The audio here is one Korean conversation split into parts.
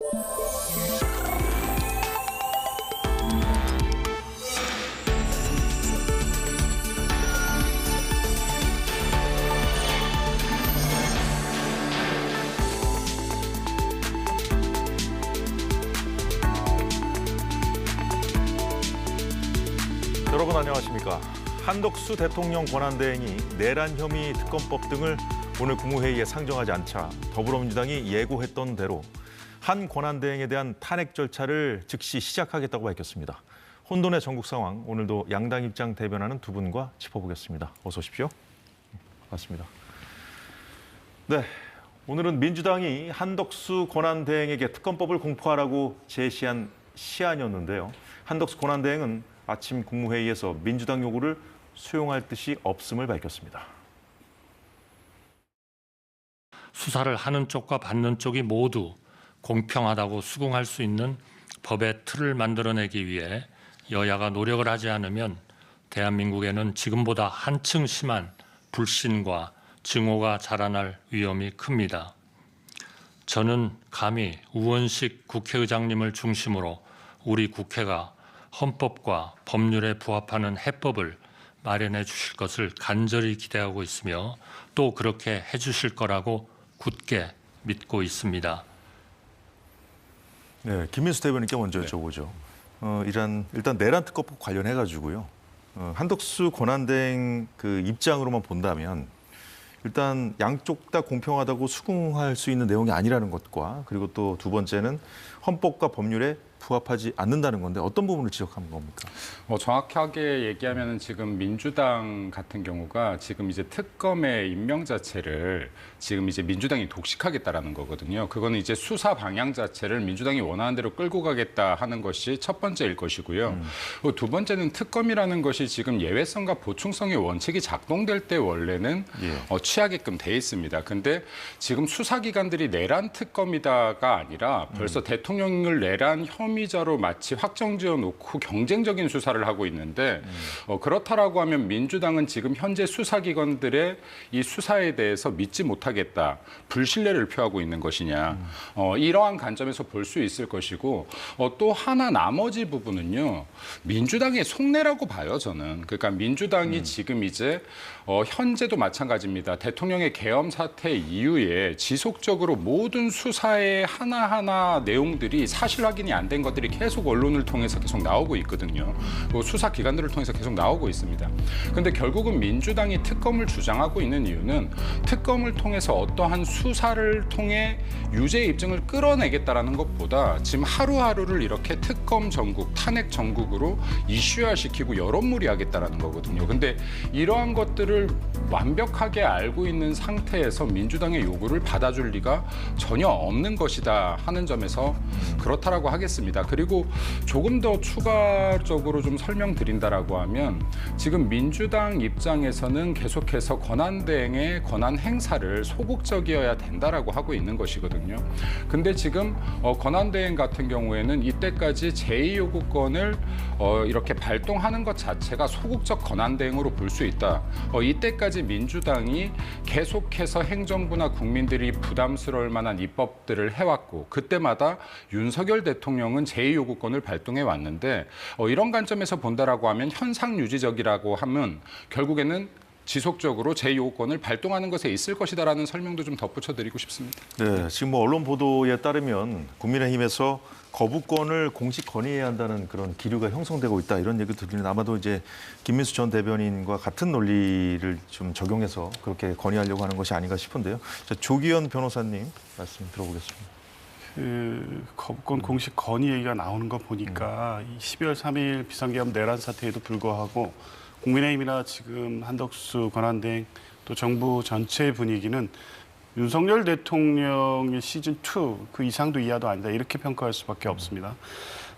여러분 안녕하십니까. 한덕수 대통령 권한대행이 내란 혐의 특검법 등을 오늘 국무회의에 상정하지 않자 더불어민주당이 예고했던 대로 한 권한대행에 대한 탄핵 절차를 즉시 시작하겠다고 밝혔습니다. 혼돈의 전국 상황, 오늘도 양당 입장 대변하는 두 분과 짚어보겠습니다. 어서 오십시오. 반갑습니다. 네, 오늘은 민주당이 한덕수 권한대행에게 특검법을 공포하라고 제시한 시안이었는데요. 한덕수 권한대행은 아침 국무회의에서 민주당 요구를 수용할 뜻이 없음을 밝혔습니다. 수사를 하는 쪽과 받는 쪽이 모두 공평하다고 수긍할 수 있는 법의 틀을 만들어내기 위해 여야가 노력을 하지 않으면 대한민국에는 지금보다 한층 심한 불신과 증오가 자라날 위험이 큽니다. 저는 감히 우원식 국회의장님을 중심으로 우리 국회가 헌법과 법률에 부합하는 해법을 마련해 주실 것을 간절히 기대하고 있으며 또 그렇게 해 주실 거라고 굳게 믿고 있습니다. 네, 김민수 대변인께 먼저 여쭤보죠. 일단 내란 특검법 관련해 가지고요. 한덕수 권한대행 그 입장으로만 본다면 일단 양쪽 다 공평하다고 수긍할 수 있는 내용이 아니라는 것과 그리고 또 두 번째는 헌법과 법률에 부합하지 않는다는 건데 어떤 부분을 지적한 겁니까? 정확하게 얘기하면 지금 민주당 같은 경우가 지금 이제 특검의 임명 자체를 지금 이제 민주당이 독식하겠다라는 거거든요. 그거는 이제 수사 방향 자체를 민주당이 원하는 대로 끌고 가겠다 하는 것이 첫 번째일 것이고요. 그리고 두 번째는 특검이라는 것이 지금 예외성과 보충성의 원칙이 작동될 때 원래는 취하게끔 돼 있습니다. 근데 지금 수사기관들이 내란 특검이다가 아니라 벌써 대통령을 내란 혐의자로 마치 확정지어 놓고 경쟁적인 수사를 하고 있는데 그렇다라고 하면 민주당은 지금 현재 수사기관들의 이 수사에 대해서 믿지 못하겠다, 불신뢰를 표하고 있는 것이냐, 이러한 관점에서 볼 수 있을 것이고 또 하나 나머지 부분은요, 민주당의 속내라고 봐요, 저는. 그러니까 민주당이 지금 이제 현재도 마찬가지입니다. 대통령의 계엄 사태 이후에 지속적으로 모든 수사의 하나하나 내용들이 사실 확인이 안 된 것들이 계속 언론을 통해서 계속 나오고 있거든요. 수사 기관들을 통해서 계속 나오고 있습니다. 그런데 결국은 민주당이 특검을 주장하고 있는 이유는 특검을 통해서 어떠한 수사를 통해 유죄 입증을 끌어내겠다라는 것보다 지금 하루하루를 이렇게 특검 전국, 탄핵 전국으로 이슈화시키고 여론몰이하겠다라는 거거든요. 근데 이러한 것들을 완벽하게 알고 있는 상태에서 민주당의 요구를 받아줄 리가 전혀 없는 것이다 하는 점에서 그렇다라고 하겠습니다. 그리고 조금 더 추가적으로 좀 설명드린다라고 하면 지금 민주당 입장에서는 계속해서 권한대행의 권한 행사를 소극적이어야 된다라고 하고 있는 것이거든요. 근데 지금 권한대행 같은 경우에는 이때까지 제2요구권을 이렇게 발동하는 것 자체가 소극적 권한대행으로 볼 수 있다. 이때까지 민주당이 계속해서 행정부나 국민들이 부담스러울 만한 입법들을 해왔고 그때마다 윤석열 대통령은 제2요구권을 발동해 왔는데 이런 관점에서 본다라고 하면 현상 유지적이라고 하면 결국에는 지속적으로 제2요구권을 발동하는 것에 있을 것이다라는 설명도 좀 덧붙여 드리고 싶습니다. 네, 지금 언론 보도에 따르면 국민의힘에서 거부권을 공식 건의해야 한다는 그런 기류가 형성되고 있다 이런 얘기 들리는데 아마도 이제 김민수 전 대변인과 같은 논리를 좀 적용해서 그렇게 건의하려고 하는 것이 아닌가 싶은데요. 자, 조기현 변호사님 말씀 들어보겠습니다. 거부권 공식 건의 얘기가 나오는 거 보니까 12월 3일 비상계엄 내란 사태에도 불구하고 국민의힘이나 지금 한덕수 권한대행 또 정부 전체의 분위기는 윤석열 대통령의 시즌2 그 이상도 이하도 아니다 이렇게 평가할 수밖에 없습니다.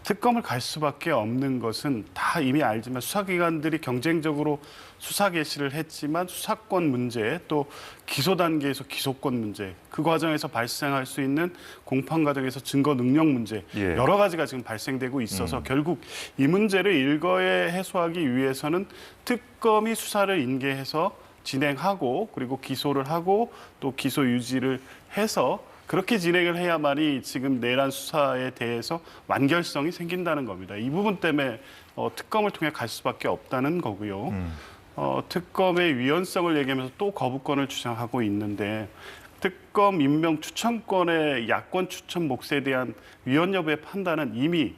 특검을 갈 수밖에 없는 것은 다 이미 알지만 수사기관들이 경쟁적으로 수사 개시를 했지만 수사권 문제 또 기소 단계에서 기소권 문제 그 과정에서 발생할 수 있는 공판 과정에서 증거 능력 문제 여러 가지가 지금 발생되고 있어서 결국 이 문제를 일거에 해소하기 위해서는 특검이 수사를 인계해서 진행하고 그리고 기소를 하고 또 기소 유지를 해서 그렇게 진행을 해야만이 지금 내란 수사에 대해서 완결성이 생긴다는 겁니다. 이 부분 때문에 특검을 통해 갈 수밖에 없다는 거고요. 특검의 위헌성을 얘기하면서 또 거부권을 주장하고 있는데 특검 임명 추천권의 야권 추천 몫에 대한 위헌 여부의 판단은 이미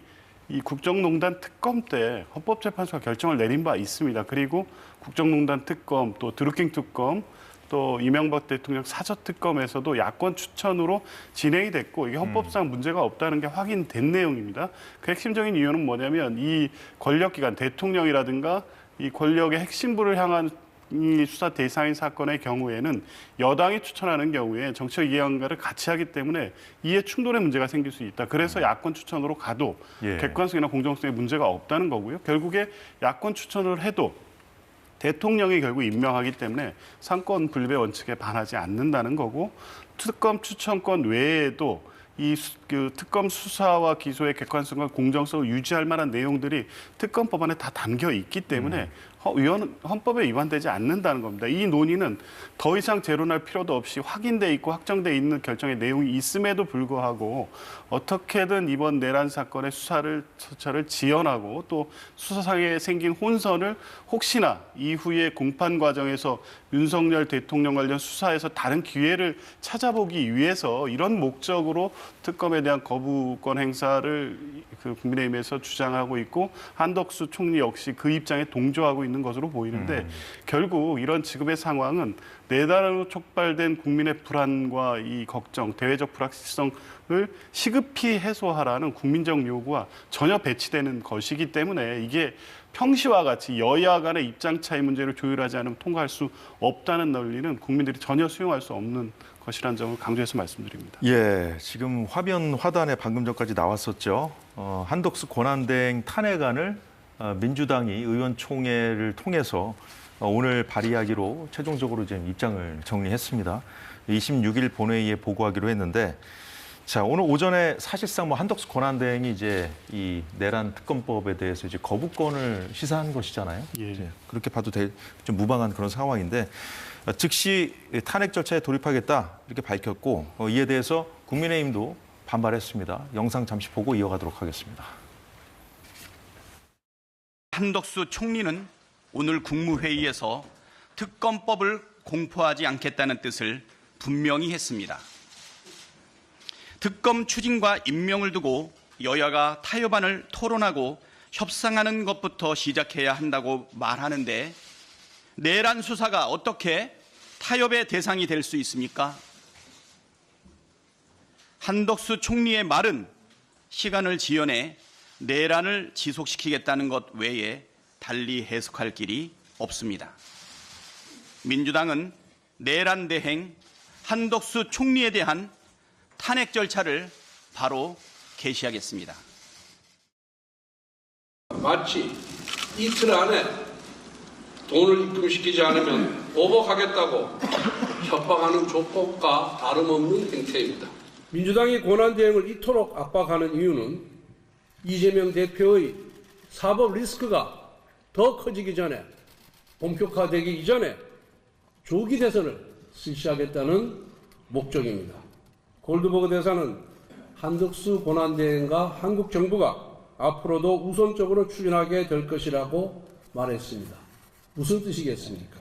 이 국정농단 특검 때 헌법재판소가 결정을 내린 바 있습니다. 그리고 국정농단 특검, 또 드루킹 특검, 또 이명박 대통령 사저특검에서도 야권 추천으로 진행이 됐고 이게 헌법상 문제가 없다는 게 확인된 내용입니다. 그 핵심적인 이유는 뭐냐면 이 권력기관, 대통령이라든가 이 권력의 핵심부를 향한 이 수사 대상인 사건의 경우에는 여당이 추천하는 경우에 정치적 이해관계를 같이 하기 때문에 이해 충돌의 문제가 생길 수 있다. 그래서 야권 추천으로 가도 객관성이나 공정성에 문제가 없다는 거고요. 결국에 야권 추천을 해도 대통령이 결국 임명하기 때문에 상권 분립의 원칙에 반하지 않는다는 거고 특검 추천권 외에도 이 특검 수사와 기소의 객관성과 공정성을 유지할 만한 내용들이 특검 법안에 다 담겨 있기 때문에 헌법에 위반되지 않는다는 겁니다. 이 논의는 더 이상 재론할 필요도 없이 확인돼 있고 확정돼 있는 결정의 내용이 있음에도 불구하고 어떻게든 이번 내란 사건의 수사를 지연하고 또 수사상에 생긴 혼선을 혹시나 이후에 공판 과정에서 윤석열 대통령 관련 수사에서 다른 기회를 찾아보기 위해서 이런 목적으로 특검에 대한 거부권 행사를 국민의힘에서 주장하고 있고 한덕수 총리 역시 그 입장에 동조하고 있는 것으로 보이는데 결국 이런 지금의 상황은 내란으로 촉발된 국민의 불안과 이 걱정, 대외적 불확실성을 시급히 해소하라는 국민적 요구와 전혀 배치되는 것이기 때문에 이게 평시와 같이 여야 간의 입장 차이 문제를 조율하지 않으면 통과할 수 없다는 논리는 국민들이 전혀 수용할 수 없는 것이라는 점을 강조해서 말씀드립니다. 예, 지금 화면 화단에 방금 전까지 나왔었죠. 한덕수 권한대행 탄핵안을 민주당이 의원총회를 통해서 오늘 발의하기로 최종적으로 이제 입장을 정리했습니다. 26일 본회의에 보고하기로 했는데, 자 오늘 오전에 사실상 뭐 한덕수 권한대행이 이제 이 내란 특검법에 대해서 이제 거부권을 시사한 것이잖아요. 이제 그렇게 봐도 좀 무방한 그런 상황인데 즉시 탄핵 절차에 돌입하겠다 이렇게 밝혔고 이에 대해서 국민의힘도 반발했습니다. 영상 잠시 보고 이어가도록 하겠습니다. 한덕수 총리는 오늘 국무회의에서 특검법을 공포하지 않겠다는 뜻을 분명히 했습니다. 특검 추진과 임명을 두고 여야가 타협안을 토론하고 협상하는 것부터 시작해야 한다고 말하는데 내란 수사가 어떻게 타협의 대상이 될 수 있습니까? 한덕수 총리의 말은 시간을 지연해 내란을 지속시키겠다는 것 외에 달리 해석할 길이 없습니다. 민주당은 내란 대행 한덕수 총리에 대한 탄핵 절차를 바로 개시하겠습니다. 마치 이틀 안에 돈을 입금시키지 않으면 보복하겠다고 협박하는 조건과 다름없는 행태입니다. 민주당이 권한대행을 이토록 압박하는 이유는 이재명 대표의 사법 리스크가 더 커지기 전에, 본격화되기 이전에 조기 대선을 실시하겠다는 목적입니다. 골드버그 대사는 한덕수 권한대행과 한국 정부가 앞으로도 우선적으로 추진하게 될 것이라고 말했습니다. 무슨 뜻이겠습니까?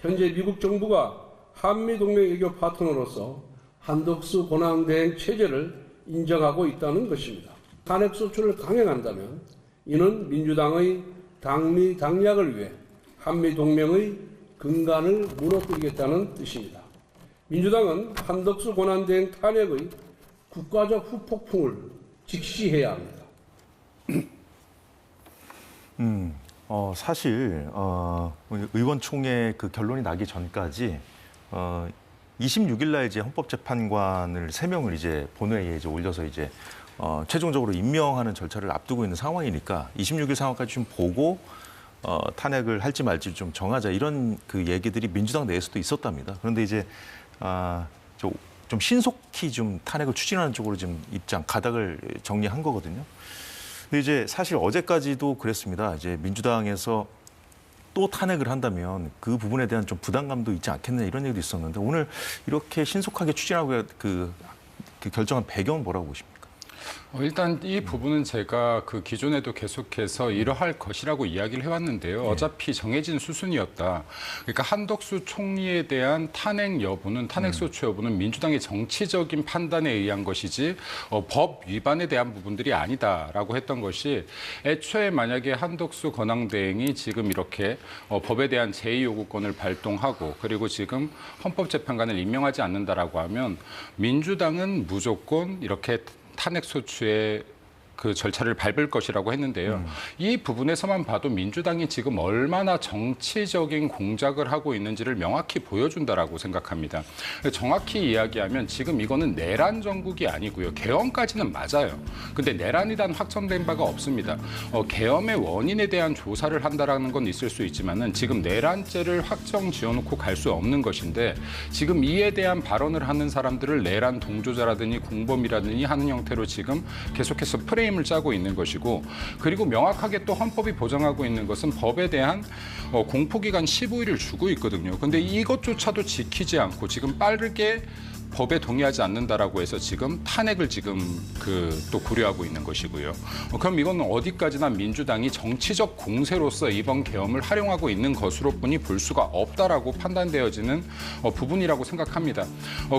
현재 미국 정부가 한미동맹 외교 파트너로서 한덕수 권한대행 체제를 인정하고 있다는 것입니다. 탄핵 소추를 강행한다면 이는 민주당의 당리 당략을 위해 한미동맹의 근간을 무너뜨리겠다는 뜻입니다. 민주당은 한덕수 권한대행 탄핵의 국가적 후폭풍을 직시해야 합니다. 사실 의원총회 그 결론이 나기 전까지 26일 날 이제 헌법재판관을 3명을 이제 본회의에 이제 올려서 이제 최종적으로 임명하는 절차를 앞두고 있는 상황이니까 26일 상황까지 좀 보고 탄핵을 할지 말지 좀 정하자 이런 그 얘기들이 민주당 내에서도 있었답니다. 그런데 이제 좀 신속히 좀 탄핵을 추진하는 쪽으로 지금 가닥을 정리한 거거든요. 근데 이제 사실 어제까지도 그랬습니다. 이제 민주당에서 또 탄핵을 한다면 그 부분에 대한 좀 부담감도 있지 않겠냐 이런 얘기도 있었는데 오늘 이렇게 신속하게 추진하고 그 결정한 배경은 뭐라고 보십니까? 일단 이 부분은 제가 그 기존에도 계속해서 이러할 것이라고 이야기를 해왔는데요. 어차피 정해진 수순이었다. 그러니까 한덕수 총리에 대한 탄핵 여부는 탄핵 소추 여부는 민주당의 정치적인 판단에 의한 것이지 법 위반에 대한 부분들이 아니다라고 했던 것이 애초에 만약에 한덕수 권한대행이 지금 이렇게 법에 대한 제의 요구권을 발동하고 그리고 지금 헌법재판관을 임명하지 않는다라고 하면 민주당은 무조건 이렇게 탄핵 소추의 그 절차를 밟을 것이라고 했는데요. 이 부분에서만 봐도 민주당이 지금 얼마나 정치적인 공작을 하고 있는지를 명확히 보여준다라고 생각합니다. 정확히 이야기하면 지금 이거는 내란 정국이 아니고요. 계엄까지는 맞아요. 근데 내란에 대한 확정된 바가 없습니다. 계엄의 원인에 대한 조사를 한다라는 건 있을 수 있지만은 지금 내란죄를 확정 지어놓고 갈 수 없는 것인데 지금 이에 대한 발언을 하는 사람들을 내란 동조자라든지 공범이라든지 하는 형태로 지금 계속해서 프레임을 짜고 있는 것이고 그리고 명확하게 또 헌법이 보장하고 있는 것은 법에 대한 공포기간 15일을 주고 있거든요. 근데 이것조차도 지키지 않고 지금 빠르게 법에 동의하지 않는다라고 해서 지금 탄핵을 지금 또 고려하고 있는 것이고요. 그럼 이건 어디까지나 민주당이 정치적 공세로서 이번 계엄을 활용하고 있는 것으로뿐이 볼 수가 없다라고 판단되어지는 부분이라고 생각합니다.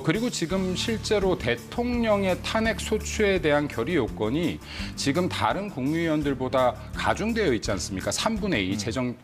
그리고 지금 실제로 대통령의 탄핵 소추에 대한 결의 요건이 지금 다른 국무위원들보다 가중되어 있지 않습니까? 3분의 2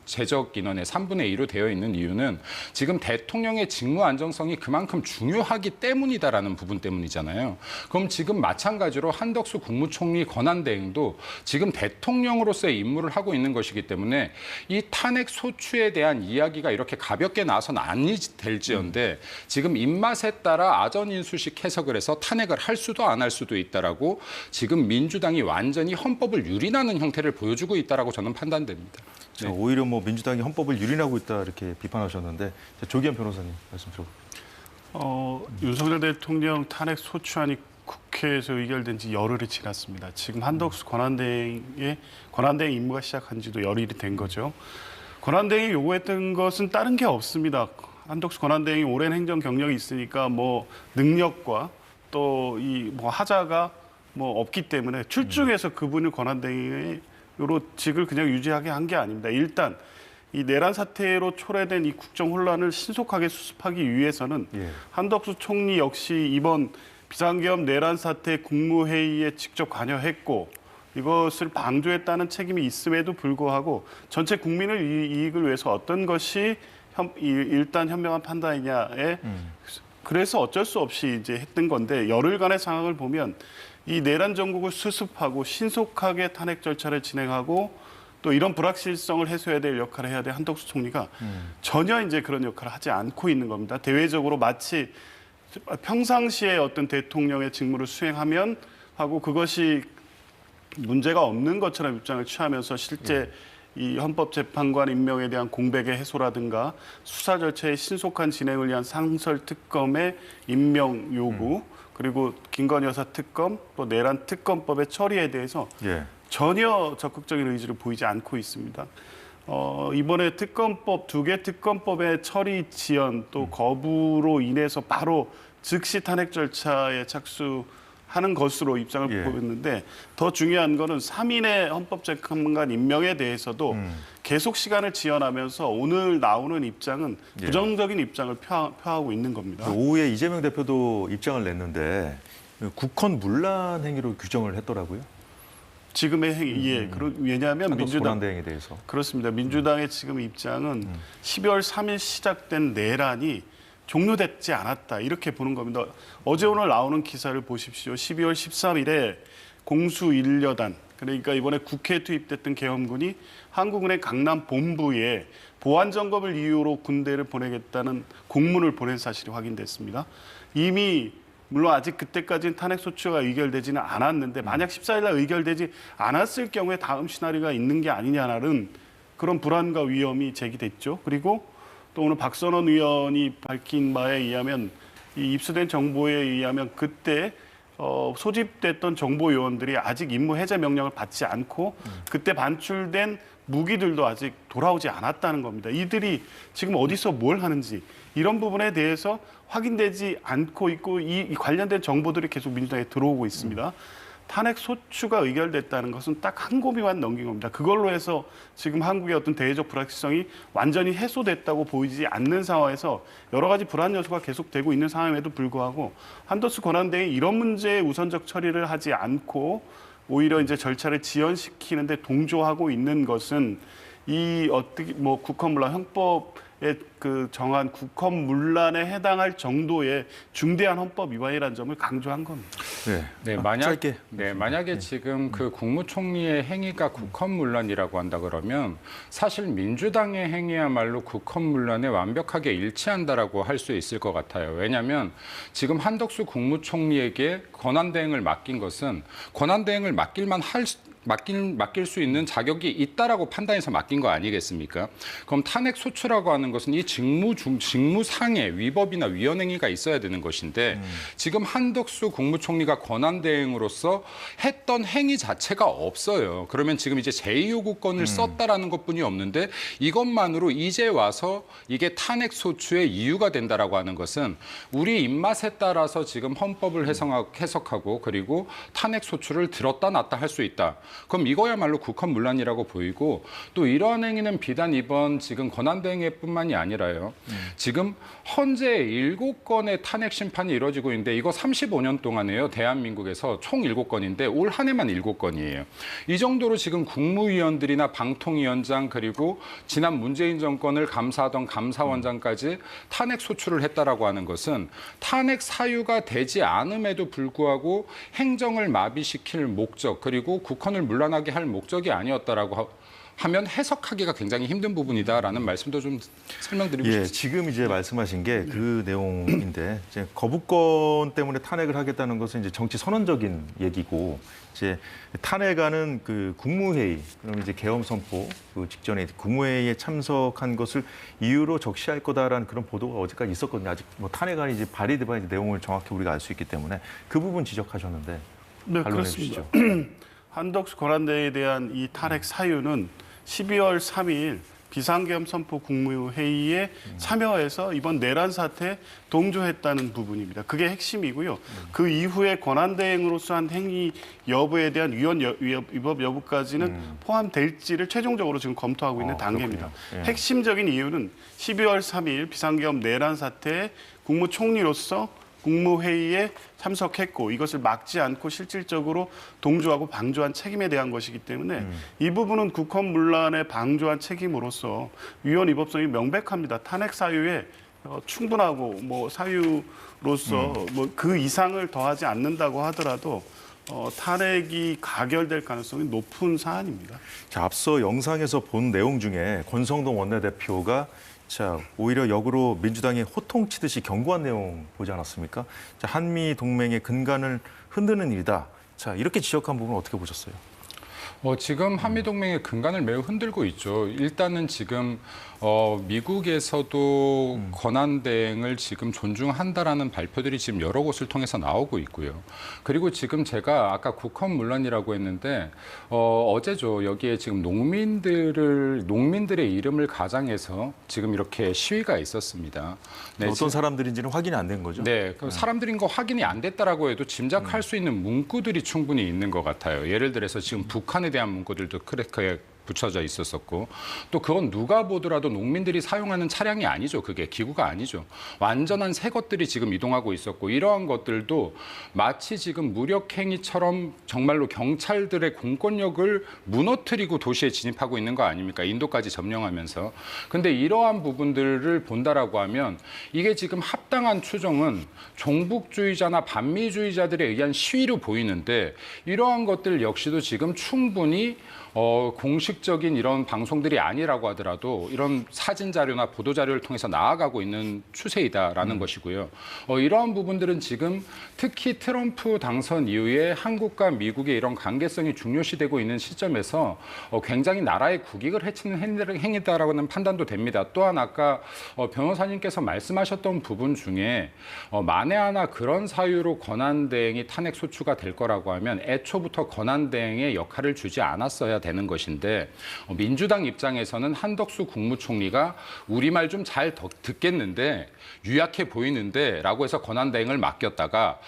제적 인원의 3분의 2로 되어 있는 이유는 지금 대통령의 직무 안정성이 그만큼 중요하기 때문이다라는 부분 때문이잖아요. 그럼 지금 마찬가지로 한덕수 국무총리 권한대행도 지금 대통령으로서의 임무를 하고 있는 것이기 때문에 이 탄핵 소추에 대한 이야기가 이렇게 가볍게 나와서는 아니 될지언데 지금 입맛에 따라 아전인수식 해석을 해서 탄핵을 할 수도 안 할 수도 있다라고 지금 민주당이 완전히 헌법을 유린하는 형태를 보여주고 있다라고 저는 판단됩니다. 네. 오히려 뭐 민주당이 헌법을 유린하고 있다 이렇게 비판하셨는데 조기현 변호사님 말씀 들어볼게요. 윤석열 대통령 탄핵 소추안이 국회에서 의결된 지 열흘이 지났습니다. 지금 한덕수 권한대행 임무가 시작한 지도 열흘이 된 거죠. 권한대행이 요구했던 것은 다른 게 없습니다. 한덕수 권한대행이 오랜 행정 경력이 있으니까 뭐 능력과 또 이 뭐 하자가 뭐 없기 때문에 출중해서 그분을 권한대행으로 직을 그냥 유지하게 한 게 아닙니다. 일단 이 내란 사태로 초래된 이 국정 혼란을 신속하게 수습하기 위해서는 한덕수 총리 역시 이번 비상계엄 내란 사태 국무회의에 직접 관여했고 이것을 방조했다는 책임이 있음에도 불구하고 전체 국민을 이익을 위해서 어떤 것이 일단 현명한 판단이냐에 그래서 어쩔 수 없이 이제 했던 건데 열흘간의 상황을 보면 이 내란 정국을 수습하고 신속하게 탄핵 절차를 진행하고 또 이런 불확실성을 해소해야 될 역할을 해야 될 한덕수 총리가 전혀 이제 그런 역할을 하지 않고 있는 겁니다. 대외적으로 마치 평상시에 어떤 대통령의 직무를 수행하면 하고 그것이 문제가 없는 것처럼 입장을 취하면서 실제 이 헌법재판관 임명에 대한 공백의 해소라든가 수사 절차의 신속한 진행을 위한 상설특검의 임명 요구 그리고 김건희 여사 특검 또 내란 특검법의 처리에 대해서 전혀 적극적인 의지를 보이지 않고 있습니다. 이번에 특검법, 2개 특검법의 처리 지연 또 거부로 인해서 바로 즉시 탄핵 절차에 착수하는 것으로 입장을 보였는데 더 중요한 거는 3인의 헌법재판관 임명에 대해서도 계속 시간을 지연하면서 오늘 나오는 입장은 부정적인 입장을 표하고 있는 겁니다. 오후에 이재명 대표도 입장을 냈는데 국헌 문란 행위로 규정을 했더라고요. 지금의 행위, 왜냐하면 민주당 권한대행에 대해서 그렇습니다. 민주당의 지금 입장은 12월 3일 시작된 내란이 종료되지 않았다 이렇게 보는 겁니다. 어제 오늘 나오는 기사를 보십시오. 12월 13일에 공수 1여단 그러니까 이번에 국회에 투입됐던 계엄군이 한국은행 강남 본부에 보안 점검을 이유로 군대를 보내겠다는 공문을 보낸 사실이 확인됐습니다. 이미 물론 아직 그때까지는 탄핵 소추가 의결되지는 않았는데 만약 14일 날 의결되지 않았을 경우에 다음 시나리오가 있는 게 아니냐는 그런 불안과 위험이 제기됐죠. 그리고 또 오늘 박선원 의원이 밝힌 바에 의하면 이 입수된 정보에 의하면 그때 소집됐던 정보 요원들이 아직 임무 해제 명령을 받지 않고 그때 반출된 무기들도 아직 돌아오지 않았다는 겁니다. 이들이 지금 어디서 뭘 하는지 이런 부분에 대해서 확인되지 않고 있고 이 관련된 정보들이 계속 민주당에 들어오고 있습니다. 탄핵 소추가 의결됐다는 것은 딱 한 고비만 넘긴 겁니다. 그걸로 해서 지금 한국의 어떤 대외적 불확실성이 완전히 해소됐다고 보이지 않는 상황에서 여러 가지 불안 요소가 계속되고 있는 상황임에도 불구하고 한덕수 권한대행이 이런 문제의 우선적 처리를 하지 않고 오히려 이제 절차를 지연시키는데 동조하고 있는 것은 이 어떻게 뭐 국헌문란 형법에 그 정한 국헌문란에 해당할 정도의 중대한 헌법 위반이라는 점을 강조한 겁니다. 네, 짧게. 만약에 지금 그 국무총리의 행위가 국헌문란이라고 한다 그러면 사실 민주당의 행위야말로 국헌문란에 완벽하게 일치한다라고 할 수 있을 것 같아요. 왜냐하면 지금 한덕수 국무총리에게 권한대행을 맡긴 것은 권한대행을 맡길 수 있는 자격이 있다라고 판단해서 맡긴 거 아니겠습니까? 그럼 탄핵 소추라고 하는 것은 이 직무상의 위법이나 위헌행위가 있어야 되는 것인데 지금 한덕수 국무총리가 권한대행으로서 했던 행위 자체가 없어요. 그러면 지금 이제 제2요구권을 썼다라는 것뿐이 없는데 이것만으로 이제 와서 이게 탄핵 소추의 이유가 된다라고 하는 것은 우리 입맛에 따라서 지금 헌법을 해석하고 그리고 탄핵 소추를 들었다 놨다 할 수 있다. 그럼 이거야말로 국헌문란이라고 보이고 또 이러한 행위는 비단 이번 지금 권한대행뿐만이 아니라요. 지금 현재 7건의 탄핵 심판이 이루어지고 있는데 이거 35년 동안에요. 대한민국에서 총 7건인데 올 한 해만 7건이에요. 이 정도로 지금 국무위원들이나 방통위원장 그리고 지난 문재인 정권을 감사하던 감사원장까지 탄핵 소추를 했다라고 하는 것은 탄핵 사유가 되지 않음에도 불구하고 행정을 마비시킬 목적 그리고 국헌을 문란하게 할 목적이 아니었다라고 하면 해석하기가 굉장히 힘든 부분이다라는 말씀도 좀 설명드리고 싶습니다. 지금 이제 말씀하신 게 그 내용인데 이제 거부권 때문에 탄핵을 하겠다는 것은 이제 정치 선언적인 얘기고 이제 탄핵하는 그 국무회의 그럼 이제 계엄 선포 그 직전에 국무회의에 참석한 것을 이유로 적시할 거다라는 그런 보도가 어제까지 있었거든요. 아직 뭐 탄핵안이 이제 발의돼봐야 이제 내용을 정확히 우리가 알 수 있기 때문에 그 부분 지적하셨는데 네, 반론해 그렇습니다. 주시죠. 한덕수 권한대행에 대한 이 탄핵 사유는 12월 3일 비상계엄 선포 국무회의에 참여해서 이번 내란 사태에 동조했다는 부분입니다. 그게 핵심이고요. 그 이후에 권한대행으로서 한 행위 여부에 대한 위법 여부까지는 포함될지를 최종적으로 지금 검토하고 있는 단계입니다. 핵심적인 이유는 12월 3일 비상계엄 내란 사태에 국무총리로서 국무회의에 참석했고 이것을 막지 않고 실질적으로 동조하고 방조한 책임에 대한 것이기 때문에 이 부분은 국헌문란에 방조한 책임으로서 위헌 위법성이 명백합니다. 탄핵 사유에 충분하고 뭐 사유로서 뭐 그 이상을 더하지 않는다고 하더라도 탄핵이 가결될 가능성이 높은 사안입니다. 자, 앞서 영상에서 본 내용 중에 권성동 원내대표가 자, 오히려 역으로 민주당이 호통치듯이 경고한 내용 보지 않았습니까? 자, 한미 동맹의 근간을 흔드는 일이다. 자, 이렇게 지적한 부분 어떻게 보셨어요? 지금 한미동맹의 근간을 매우 흔들고 있죠. 일단은 지금 미국에서도 권한대행을 지금 존중한다라는 발표들이 지금 여러 곳을 통해서 나오고 있고요. 그리고 지금 제가 아까 국헌문란이라고 했는데 어제죠. 여기에 지금 농민들의 이름을 가장해서 지금 이렇게 시위가 있었습니다. 네, 어떤 사람들인지는 확인이 안 된 거죠? 네, 그 사람들인 거 확인이 안 됐다라고 해도 짐작할 수 있는 문구들이 충분히 있는 것 같아요. 예를 들어서 지금 북한에 대한 문구들도 크래커에 붙여져 있었었고 또 그건 누가 보더라도 농민들이 사용하는 차량이 아니죠. 그게 기구가 아니죠. 완전한 새 것들이 지금 이동하고 있었고 이러한 것들도 마치 지금 무력행위처럼 정말로 경찰들의 공권력을 무너뜨리고 도시에 진입하고 있는 거 아닙니까? 인도까지 점령하면서. 근데 이러한 부분들을 본다라고 하면 이게 지금 합당한 추정은 종북주의자나 반미주의자들에 의한 시위로 보이는데 이러한 것들 역시도 지금 충분히 공식 공식적인 이런 방송들이 아니라고 하더라도 이런 사진 자료나 보도 자료를 통해서 나아가고 있는 추세이다라는 것이고요. 이러한 부분들은 지금 특히 트럼프 당선 이후에 한국과 미국의 이런 관계성이 중요시되고 있는 시점에서 굉장히 나라의 국익을 해치는 행위다라고는 판단도 됩니다. 또한 아까 변호사님께서 말씀하셨던 부분 중에 만에 하나 그런 사유로 권한대행이 탄핵 소추가 될 거라고 하면 애초부터 권한대행의 역할을 주지 않았어야 되는 것인데 민주당 입장에서는 한덕수 국무총리가 우리말 좀 잘 듣겠는데 유약해 보이는데 라고 해서 권한대행을 맡겼다가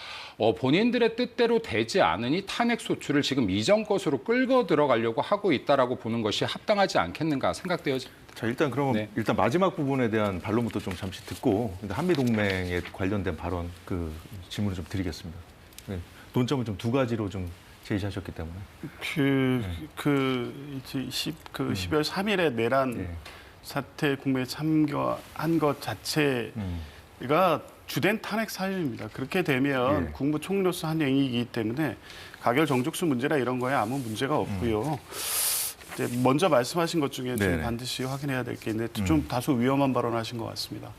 본인들의 뜻대로 되지 않으니 탄핵 소추를 지금 이전 것으로 끌고 들어가려고 하고 있다라고 보는 것이 합당하지 않겠는가 생각되어집니다. 자, 일단 그러면 네. 일단 마지막 부분에 대한 반론부터 좀 잠시 듣고 한미 동맹에 관련된 발언 그 질문을 좀 드리겠습니다. 네. 논점을 좀 두 가지로 좀 제시하셨기 때문에. 12월 3일에 내란 예. 사태 국무회에 참여한 것 자체가 주된 탄핵 사유입니다. 그렇게 되면 예. 국무총리로서 한 행위이기 때문에 가결 정족수 문제나 이런 거에 아무 문제가 없고요. 이제 먼저 말씀하신 것 중에 좀 네네. 반드시 확인해야 될 게 있는데 좀 다소 위험한 발언하신 것 같습니다.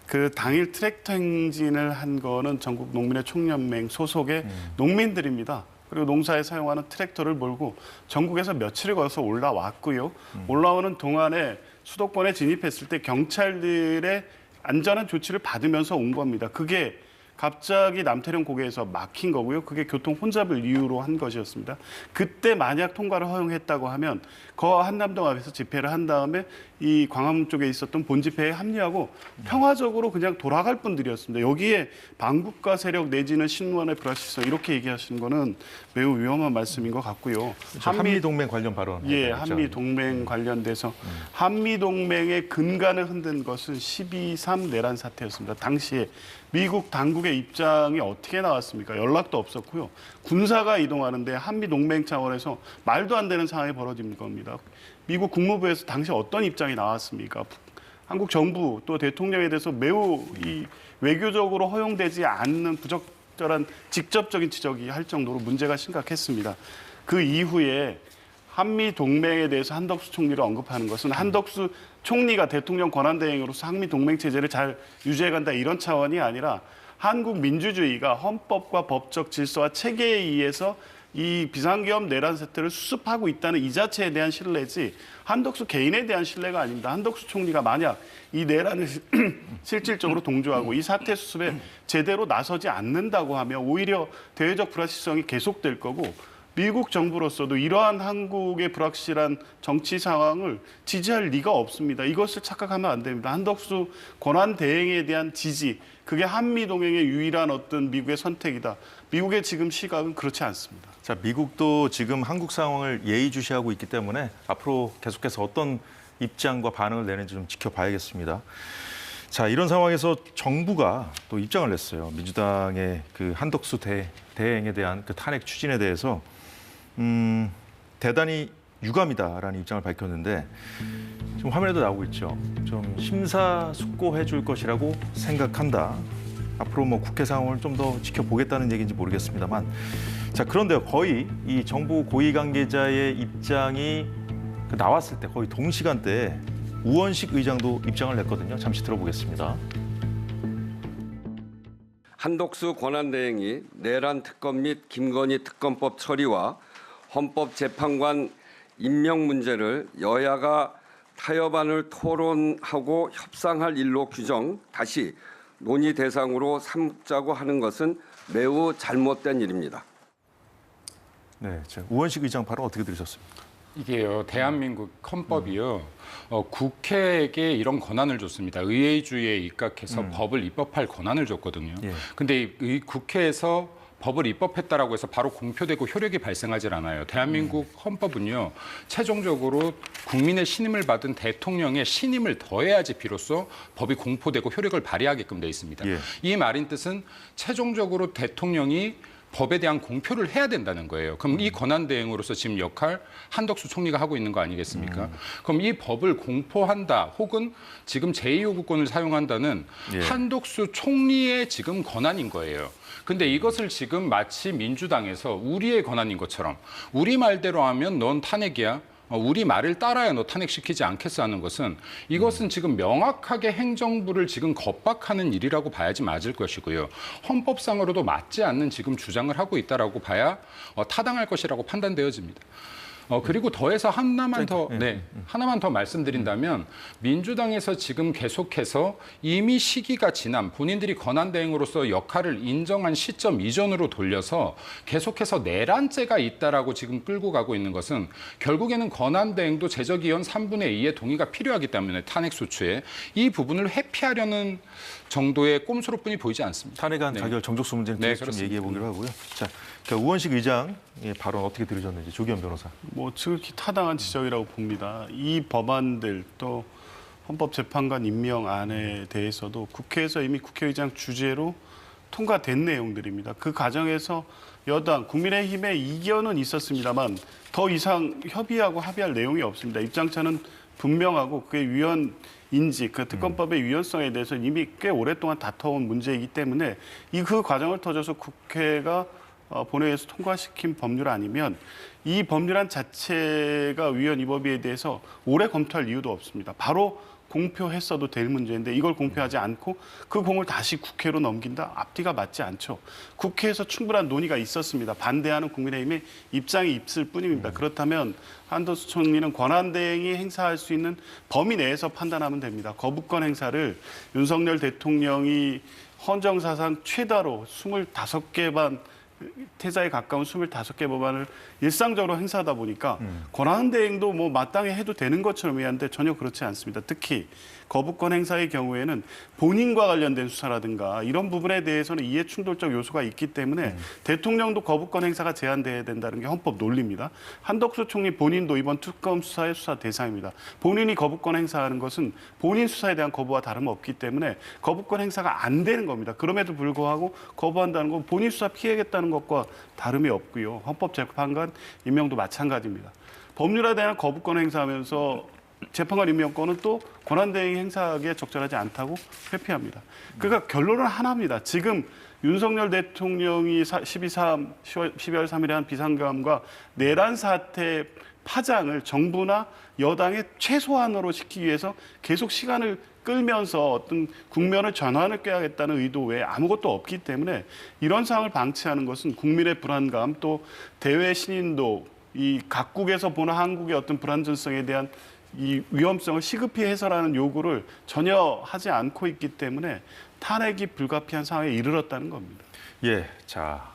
그 당일 트랙터 행진을 한 거는 전국 농민의 총연맹 소속의 농민들입니다. 그리고 농사에 사용하는 트랙터를 몰고 전국에서 며칠을 걸어서 올라왔고요. 올라오는 동안에 수도권에 진입했을 때 경찰들의 안전한 조치를 받으면서 온 겁니다. 그게 갑자기 남태령 고개에서 막힌 거고요. 그게 교통 혼잡을 이유로 한 것이었습니다. 그때 만약 통과를 허용했다고 하면 거 한남동 앞에서 집회를 한 다음에 이 광화문 쪽에 있었던 본집회에 합류하고 평화적으로 그냥 돌아갈 분들이었습니다. 여기에 반국가 세력 내지는 신원의 불확실성 이렇게 얘기하시는 거는 매우 위험한 말씀인 것 같고요. 한미 동맹 관련 발언. 예, 한미 동맹 관련돼서 한미 동맹의 근간을 흔든 것은 12.3 내란 사태였습니다. 당시에 미국 당국의 입장이 어떻게 나왔습니까? 연락도 없었고요. 군사가 이동하는데 한미 동맹 차원에서 말도 안 되는 상황이 벌어진 겁니다. 미국 국무부에서 당시 어떤 입장이 나왔습니까? 한국 정부 또 대통령에 대해서 매우 이 외교적으로 허용되지 않는 부적절한 직접적인 지적이 할 정도로 문제가 심각했습니다. 그 이후에 한미 동맹에 대해서 한덕수 총리를 언급하는 것은 한덕수 총리가 대통령 권한대행으로서 한미 동맹 체제를 잘 유지해간다 이런 차원이 아니라 한국 민주주의가 헌법과 법적 질서와 체계에 의해서 이 비상계엄 내란 사태를 수습하고 있다는 이 자체에 대한 신뢰지 한덕수 개인에 대한 신뢰가 아닙니다. 한덕수 총리가 만약 이 내란을 실질적으로 동조하고 이 사태 수습에 제대로 나서지 않는다고 하면 오히려 대외적 불확실성이 계속될 거고 미국 정부로서도 이러한 한국의 불확실한 정치 상황을 지지할 리가 없습니다. 이것을 착각하면 안 됩니다. 한덕수 권한 대행에 대한 지지, 그게 한미 동맹의 유일한 어떤 미국의 선택이다. 미국의 지금 시각은 그렇지 않습니다. 자, 미국도 지금 한국 상황을 예의주시하고 있기 때문에 앞으로 계속해서 어떤 입장과 반응을 내는지 좀 지켜봐야겠습니다. 자, 이런 상황에서 정부가 또 입장을 냈어요. 민주당의 그 한덕수 대행에 대한 그 탄핵 추진에 대해서 대단히 유감이다라는 입장을 밝혔는데 지금 화면에도 나오고 있죠. 좀 심사숙고해 줄 것이라고 생각한다. 앞으로 뭐 국회 상황을 좀 더 지켜보겠다는 얘기인지 모르겠습니다만, 자, 그런데요, 거의 이 정부 고위 관계자의 입장이 나왔을 때 거의 동시간대에 우원식 의장도 입장을 냈거든요. 잠시 들어보겠습니다. 한덕수 권한대행이 내란 특검 및 김건희 특검법 처리와 헌법재판관 임명 문제를 여야가 타협안을 토론하고 협상할 일로 규정 다시 논의 대상으로 삼자고 하는 것은 매우 잘못된 일입니다. 네, 자, 우원식 의장 발언 어떻게 들으셨습니까? 이게요, 대한민국 헌법이요, 국회에게 이런 권한을 줬습니다. 의회주의에 입각해서 법을 입법할 권한을 줬거든요. 예. 근데 이 국회에서 법을 입법했다라고 해서 바로 공표되고 효력이 발생하질 않아요. 대한민국 헌법은요, 최종적으로 국민의 신임을 받은 대통령의 신임을 더해야지 비로소 법이 공포되고 효력을 발휘하게끔 돼 있습니다. 예. 이 말인 뜻은 최종적으로 대통령이 법에 대한 공표를 해야 된다는 거예요. 그럼 이 권한대행으로서 지금 역할 한덕수 총리가 하고 있는 거 아니겠습니까? 그럼 이 법을 공포한다 혹은 지금 제2요구권을 사용한다는 예. 한덕수 총리의 지금 권한인 거예요. 근데 이것을 지금 마치 민주당에서 우리의 권한인 것처럼 우리 말대로 하면 넌 탄핵이야. 우리 말을 따라야 너 탄핵시키지 않겠어 하는 것은 이것은 지금 명확하게 행정부를 지금 겁박하는 일이라고 봐야지 맞을 것이고요. 헌법상으로도 맞지 않는 지금 주장을 하고 있다라고 봐야 타당할 것이라고 판단되어집니다. 그리고 더해서 하나만 더 말씀드린다면 민주당에서 지금 계속해서 이미 시기가 지난 본인들이 권한대행으로서 역할을 인정한 시점 이전으로 돌려서 계속해서 내란죄가 있다라고 지금 끌고 가고 있는 것은 결국에는 권한대행도 제적의원 3분의 2의 동의가 필요하기 때문에 탄핵소추에 이 부분을 회피하려는 정도의 꼼수로뿐이 보이지 않습니다. 탄핵안 가결 정족수 문제는 네, 좀 그렇습니다. 얘기해 보기로 하고요. 자, 우원식 의장의 발언 어떻게 들으셨는지 조기현 변호사. 뭐 지극히 타당한 지적이라고 봅니다. 이 법안들 또 헌법재판관 임명안에 대해서도 국회에서 이미 국회의장 주재로 통과된 내용들입니다. 그 과정에서 여당 국민의힘의 이견은 있었습니다만 더 이상 협의하고 합의할 내용이 없습니다. 입장차는 분명하고 그게 위헌인지 그 특검법의 위헌성에 대해서 이미 꽤 오랫동안 다퉈온 문제이기 때문에 그 과정을 터져서 국회가 본회의에서 통과시킨 법률 아니면 이 법률안 자체가 위헌 위법에 대해서 오래 검토할 이유도 없습니다. 바로 공표했어도 될 문제인데 이걸 공표하지 않고 그 공을 다시 국회로 넘긴다? 앞뒤가 맞지 않죠. 국회에서 충분한 논의가 있었습니다. 반대하는 국민의힘의 입장이 있을 뿐입니다. 그렇다면 한덕수 총리는 권한대행이 행사할 수 있는 범위 내에서 판단하면 됩니다. 거부권 행사를 윤석열 대통령이 헌정사상 최다로 25개 반 태자에 가까운 25개 법안을 일상적으로 행사하다 보니까 권한대행도 뭐 마땅히 해도 되는 것처럼 이해하는데 전혀 그렇지 않습니다. 특히 거부권 행사의 경우에는 본인과 관련된 수사라든가 이런 부분에 대해서는 이해 충돌적 요소가 있기 때문에 대통령도 거부권 행사가 제한돼야 된다는 게 헌법 논리입니다. 한덕수 총리 본인도 이번 특검 수사의 수사 대상입니다. 본인이 거부권 행사하는 것은 본인 수사에 대한 거부와 다름없기 때문에 거부권 행사가 안 되는 겁니다. 그럼에도 불구하고 거부한다는 건 본인 수사 피해겠다는 것과 다름이 없고요. 헌법재판관 임명도 마찬가지입니다. 법률에 대한 거부권 행사하면서 재판관 임명권은 또 권한대행이 행사하기에 적절하지 않다고 회피합니다. 그러니까 결론은 하나입니다. 지금 윤석열 대통령이 12월 3일에 한 비상계엄과 내란 사태 파장을 정부나 여당의 최소한으로 시키기 위해서 계속 시간을 끌면서 어떤 국면을 전환을 꾀하겠다는 의도 외에 아무것도 없기 때문에 이런 상황을 방치하는 것은 국민의 불안감 또 대외 신인도 이 각국에서 보는 한국의 어떤 불안전성에 대한 이 위험성을 시급히 해소하는 요구를 전혀 하지 않고 있기 때문에 탄핵이 불가피한 상황에 이르렀다는 겁니다. 예, 자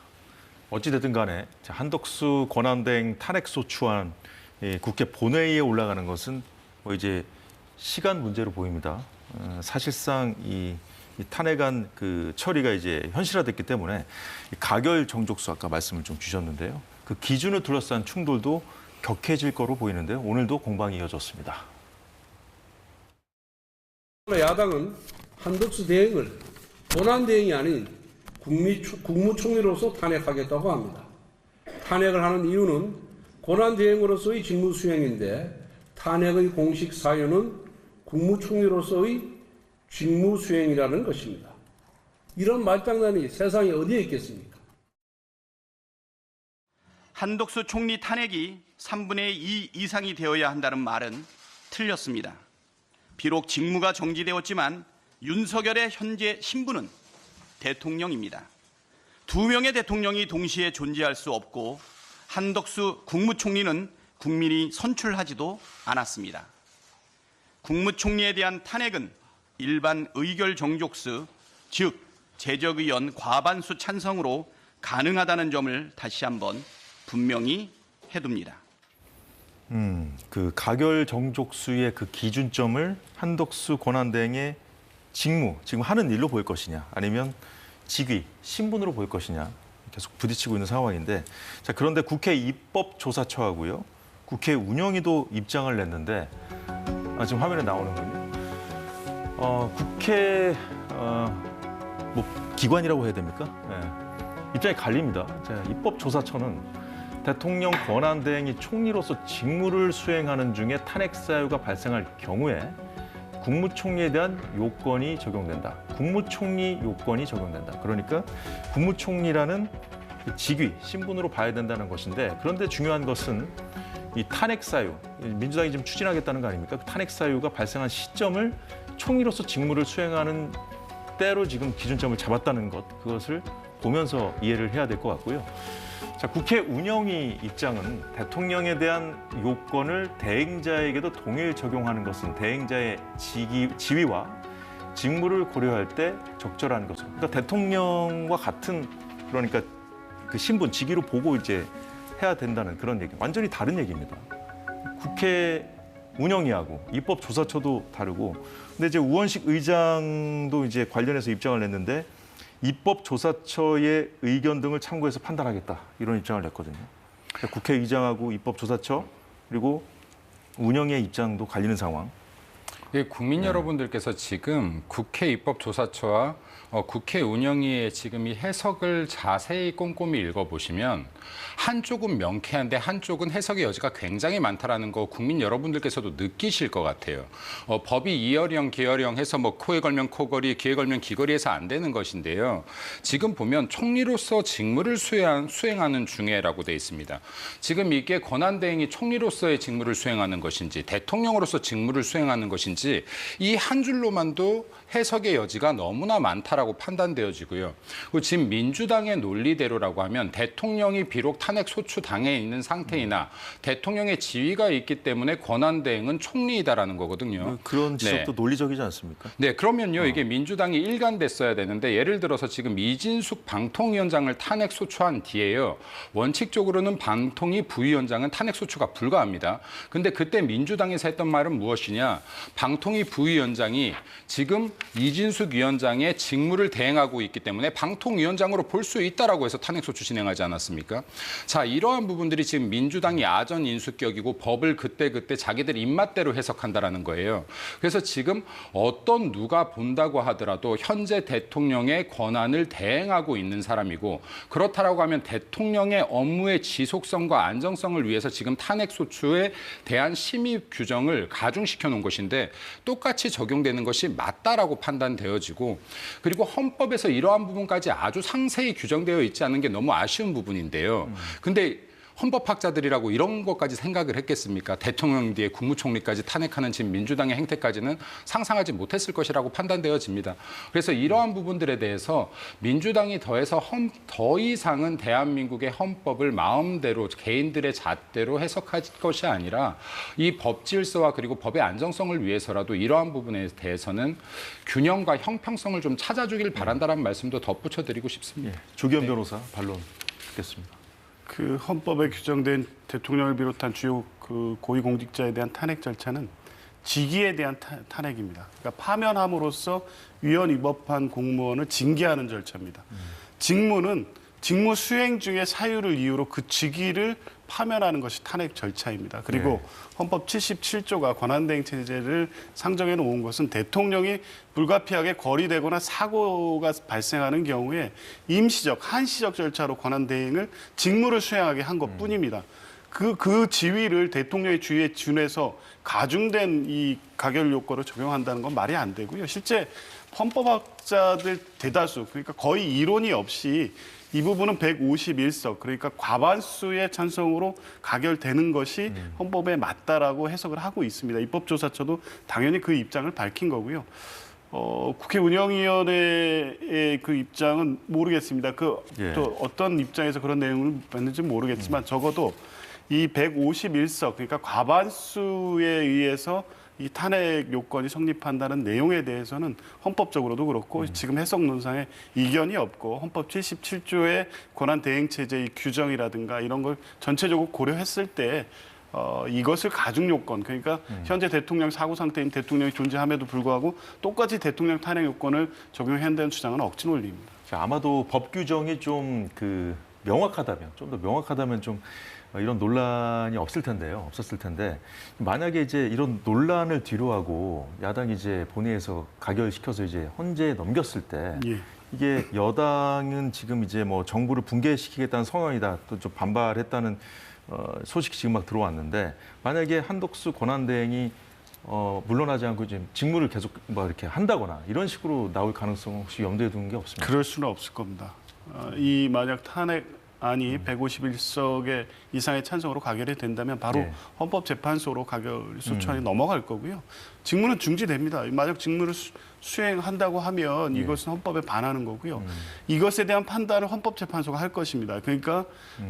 어찌됐든 간에 한덕수 권한대행 탄핵소추안 국회 본회의에 올라가는 것은 뭐 이제 시간 문제로 보입니다. 사실상 이 탄핵안 그 처리가 이제 현실화됐기 때문에 가결 정족수 아까 말씀을 좀 주셨는데요. 그 기준을 둘러싼 충돌도 격해질 거로 보이는데요. 오늘도 공방이 이어졌습니다. 야당은 한덕수 대행을 권한대행이 아닌 국무총리로서 탄핵하겠다고 합니다. 탄핵을 하는 이유는 권한대행으로서의 직무 수행인데 탄핵의 공식 사유는 국무총리로서의 직무 수행이라는 것입니다. 이런 말장난이 세상에 어디에 있겠습니까? 한덕수 총리 탄핵이 3분의 2 이상이 되어야 한다는 말은 틀렸습니다. 비록 직무가 정지되었지만 윤석열의 현재 신분은 대통령입니다. 2명의 대통령이 동시에 존재할 수 없고 한덕수 국무총리는 국민이 선출하지도 않았습니다. 국무총리에 대한 탄핵은 일반 의결 정족수, 즉 제적의원 과반수 찬성으로 가능하다는 점을 다시 한번 분명히 해둡니다. 그 가결 정족수의 그 기준점을 한덕수 권한대행의 직무, 지금 하는 일로 볼 것이냐, 아니면 직위, 신분으로 볼 것이냐 계속 부딪히고 있는 상황인데, 자 그런데 국회 입법조사처하고요, 국회 운영위도 입장을 냈는데 지금 화면에 나오는군요. 국회 뭐 기관이라고 해야 됩니까? 네. 입장이 갈립니다. 입법조사처는 대통령 권한대행이 총리로서 직무를 수행하는 중에 탄핵 사유가 발생할 경우에 국무총리에 대한 요건이 적용된다. 국무총리 요건이 적용된다. 그러니까 국무총리라는 직위, 신분으로 봐야 된다는 것인데, 그런데 중요한 것은 이 탄핵 사유, 민주당이 지금 추진하겠다는 거 아닙니까? 그 탄핵 사유가 발생한 시점을 총리로서 직무를 수행하는 때로 지금 기준점을 잡았다는 것, 그것을 보면서 이해를 해야 될 것 같고요. 자, 국회 운영위 입장은 대통령에 대한 요건을 대행자에게도 동일 적용하는 것은 대행자의 지위와 직무를 고려할 때 적절한 것으로. 그러니까 대통령과 같은 그러니까 그 신분, 직위로 보고 이제 해야 된다는 그런 얘기. 완전히 다른 얘기입니다. 국회 운영위하고 입법조사처도 다르고. 근데 이제 우원식 의장도 이제 관련해서 입장을 냈는데 입법조사처의 의견 등을 참고해서 판단하겠다 이런 입장을 냈거든요. 그러니까 국회의장하고 입법조사처 그리고 운영의 입장도 갈리는 상황. 국민 여러분들께서 지금 국회 입법조사처와 국회 운영위의 지금 이 해석을 자세히 꼼꼼히 읽어보시면 한쪽은 명쾌한데 한쪽은 해석의 여지가 굉장히 많다라는 거 국민 여러분들께서도 느끼실 것 같아요. 법이 이어령, 기어령 해서 뭐 코에 걸면 코걸이, 귀에 걸면 귀걸이해서 안 되는 것인데요. 지금 보면 총리로서 직무를 수행하는 중에라고 돼 있습니다. 지금 이게 권한대행이 총리로서의 직무를 수행하는 것인지 대통령으로서 직무를 수행하는 것인지 이 한 줄로만도 해석의 여지가 너무나 많다라고 판단되어지고요. 그리고 지금 민주당의 논리대로라고 하면 대통령이 비록 탄핵 소추 당해 있는 상태이나 대통령의 지위가 있기 때문에 권한대행은 총리이다라는 거거든요. 그런 지적도 논리적이지 않습니까? 네, 그러면요 이게 민주당이 일관됐어야 되는데 예를 들어서 지금 이진숙 방통위원장을 탄핵 소추한 뒤에요. 원칙적으로는 방통위 부위원장은 탄핵 소추가 불가합니다. 근데 그때 민주당에서 했던 말은 무엇이냐? 방통위 부위원장이 지금 이진숙 위원장의 직무를 대행하고 있기 때문에 방통위원장으로 볼 수 있다라고 해서 탄핵소추 진행하지 않았습니까? 자, 이러한 부분들이 지금 민주당이 아전 인수격이고 법을 그때그때 자기들 입맛대로 해석한다라는 거예요. 그래서 지금 어떤 누가 본다고 하더라도 현재 대통령의 권한을 대행하고 있는 사람이고 그렇다라고 하면 대통령의 업무의 지속성과 안정성을 위해서 지금 탄핵소추에 대한 심의 규정을 가중시켜 놓은 것인데 똑같이 적용되는 것이 맞다라고 판단되어지고 그리고 헌법에서 이러한 부분까지 아주 상세히 규정되어 있지 않은 게 너무 아쉬운 부분인데요. 근데 헌법학자들이라고 이런 것까지 생각을 했겠습니까? 대통령 뒤에 국무총리까지 탄핵하는 지금 민주당의 행태까지는 상상하지 못했을 것이라고 판단되어집니다. 그래서 이러한 부분들에 대해서 민주당이 더 이상은 대한민국의 헌법을 마음대로 개인들의 잣대로 해석할 것이 아니라 이 법 질서와 그리고 법의 안정성을 위해서라도 이러한 부분에 대해서는 균형과 형평성을 좀 찾아주길 바란다는 말씀도 덧붙여드리고 싶습니다. 조기현 변호사 반론 듣겠습니다. 그 헌법에 규정된 대통령을 비롯한 주요 그 고위공직자에 대한 탄핵 절차는 직위에 대한 탄핵입니다. 그러니까 파면함으로써 위헌 위법한 공무원을 징계하는 절차입니다. 직무는 직무 수행 중에 사유를 이유로 그 직위를 파면하는 것이 탄핵 절차입니다. 그리고 헌법 77조가 권한대행 체제를 상정해 놓은 것은 대통령이 불가피하게 거리되거나 사고가 발생하는 경우에 임시적, 한시적 절차로 권한대행을 직무를 수행하게 한 것뿐입니다. 그 지위를 대통령의 지위에 준해서 가중된 이 가결 요건을 적용한다는 건 말이 안 되고요. 실제 헌법학자들 대다수, 그러니까 거의 이론이 없이 이 부분은 151석, 그러니까 과반수의 찬성으로 가결되는 것이 헌법에 맞다라고 해석을 하고 있습니다. 입법조사처도 당연히 그 입장을 밝힌 거고요. 국회 운영위원회의 그 입장은 모르겠습니다. 또 어떤 입장에서 그런 내용을 봤는지 모르겠지만 적어도 이 151석, 그러니까 과반수에 의해서 이 탄핵 요건이 성립한다는 내용에 대해서는 헌법적으로도 그렇고 지금 해석 논상에 이견이 없고 헌법 77조의 권한 대행 체제의 규정이라든가 이런 걸 전체적으로 고려했을 때 이것을 가중 요건, 그러니까 현재 대통령 사고 상태인 대통령이 존재함에도 불구하고 똑같이 대통령 탄핵 요건을 적용해야 한다는 주장은 억지 논리입니다. 아마도 법 규정이 좀 명확하다면, 좀 더 명확하다면 좀 이런 논란이 없었을 텐데 만약에 이제 이런 논란을 뒤로하고 야당이 이제 본회의에서 가결시켜서 이제 헌재에 넘겼을 때 이게 여당은 지금 이제 뭐 정부를 붕괴시키겠다는 선언이다, 또 좀 반발했다는 소식이 지금 막 들어왔는데 만약에 한덕수 권한대행이 물러나지 않고 지금 직무를 계속 뭐 이렇게 한다거나 이런 식으로 나올 가능성 혹시 염두에 두는 게 없습니까? 그럴 수는 없을 겁니다. 이 만약 탄핵 안이 151석의 이상의 찬성으로 가결이 된다면 바로 네. 헌법재판소로 가결 소추안이 넘어갈 거고요. 직무는 중지됩니다. 만약 직무를 수행한다고 하면 이것은 헌법에 반하는 거고요. 이것에 대한 판단을 헌법재판소가 할 것입니다. 그러니까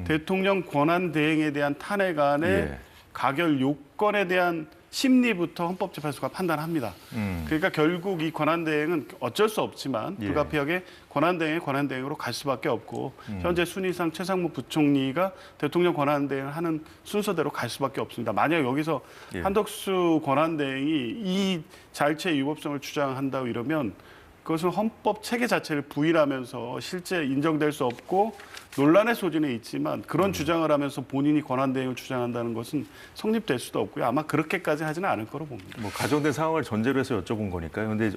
대통령 권한대행에 대한 탄핵안의 예. 가결 요건에 대한 심리부터 헌법재판소가 판단합니다. 그러니까 결국 이 권한대행은 어쩔 수 없지만 예. 불가피하게 권한대행으로 갈 수밖에 없고 현재 순위상 최상무 부총리가 대통령 권한대행을 하는 순서대로 갈 수밖에 없습니다. 만약 여기서 예. 한덕수 권한대행이 이 자율체 유법성을 주장한다고 이러면 그것은 헌법 체계 자체를 부인하면서 실제 인정될 수 없고 논란의 소지는 있지만 그런 주장을 하면서 본인이 권한대행을 주장한다는 것은 성립될 수도 없고요. 아마 그렇게까지 하지는 않을 거로 봅니다. 뭐 가정된 상황을 전제로 해서 여쭤본 거니까요. 근데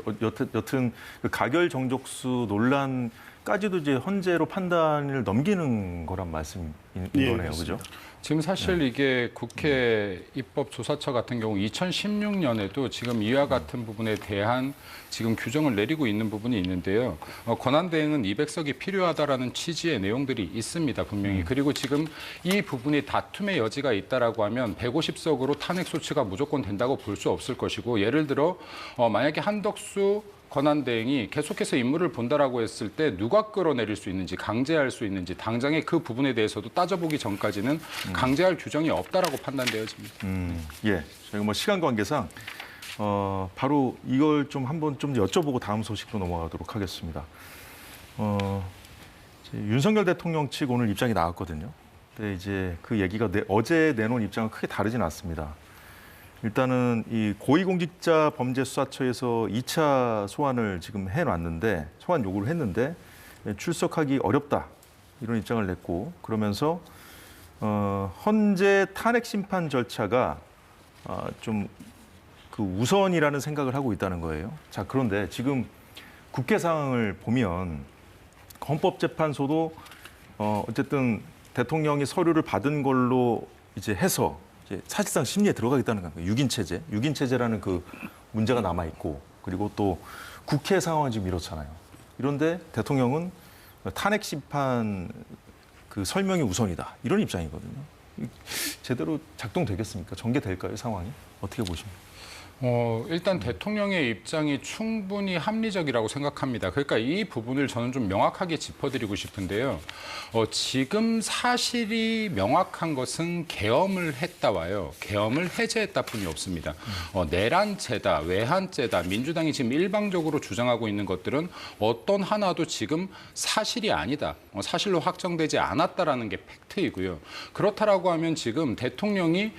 여튼 그 가결 정족수 논란까지도 이제 헌재로 판단을 넘기는 거란 말씀인 예, 거네요, 그렇습니다. 그죠? 지금 사실 이게 국회 입법조사처 같은 경우 2016년에도 지금 이와 같은 부분에 대한 지금 규정을 내리고 있는 부분이 있는데요. 권한대행은 200석이 필요하다라는 취지의 내용들이 있습니다, 분명히. 그리고 지금 이 부분이 다툼의 여지가 있다라고 하면 150석으로 탄핵 소추가 무조건 된다고 볼 수 없을 것이고, 예를 들어 만약에 한덕수 권한대행이 계속해서 임무를 본다라고 했을 때 누가 끌어내릴 수 있는지, 강제할 수 있는지, 당장의 그 부분에 대해서도 따져보기 전까지는 강제할 규정이 없다라고 판단되어집니다. 예. 저희가 뭐 시간 관계상 바로 이걸 좀 한번 좀 여쭤보고 다음 소식으로 넘어가도록 하겠습니다. 이제 윤석열 대통령 측 오늘 입장이 나왔거든요. 근데 이제 그 얘기가 어제 내놓은 입장은 크게 다르진 않습니다. 일단은 이 고위공직자범죄수사처에서 2차 소환을 지금 해놨는데, 소환 요구를 했는데 출석하기 어렵다 이런 입장을 냈고, 그러면서 헌재 탄핵 심판 절차가 좀 그 우선이라는 생각을 하고 있다는 거예요. 자, 그런데 지금 국회 상황을 보면 헌법재판소도 어쨌든 대통령이 서류를 받은 걸로 이제 해서 이제 사실상 심리에 들어가겠다는 거예요. 6인 체제, 6인 체제라는 그 문제가 남아 있고, 그리고 또 국회 상황은 지금 이렇잖아요. 이런데 대통령은 탄핵 심판 그 설명이 우선이다 이런 입장이거든요. 제대로 작동되겠습니까? 전개될까요, 상황이? 어떻게 보십니까? 일단 대통령의 입장이 충분히 합리적이라고 생각합니다. 그러니까 이 부분을 저는 좀 명확하게 짚어드리고 싶은데요. 지금 사실이 명확한 것은 계엄을 했다와요. 계엄을 해제했다 뿐이 없습니다. 내란죄다, 외환죄다, 민주당이 지금 일방적으로 주장하고 있는 것들은 어떤 하나도 지금 사실이 아니다. 사실로 확정되지 않았다라는 게 팩트이고요. 그렇다라고 하면 지금 대통령이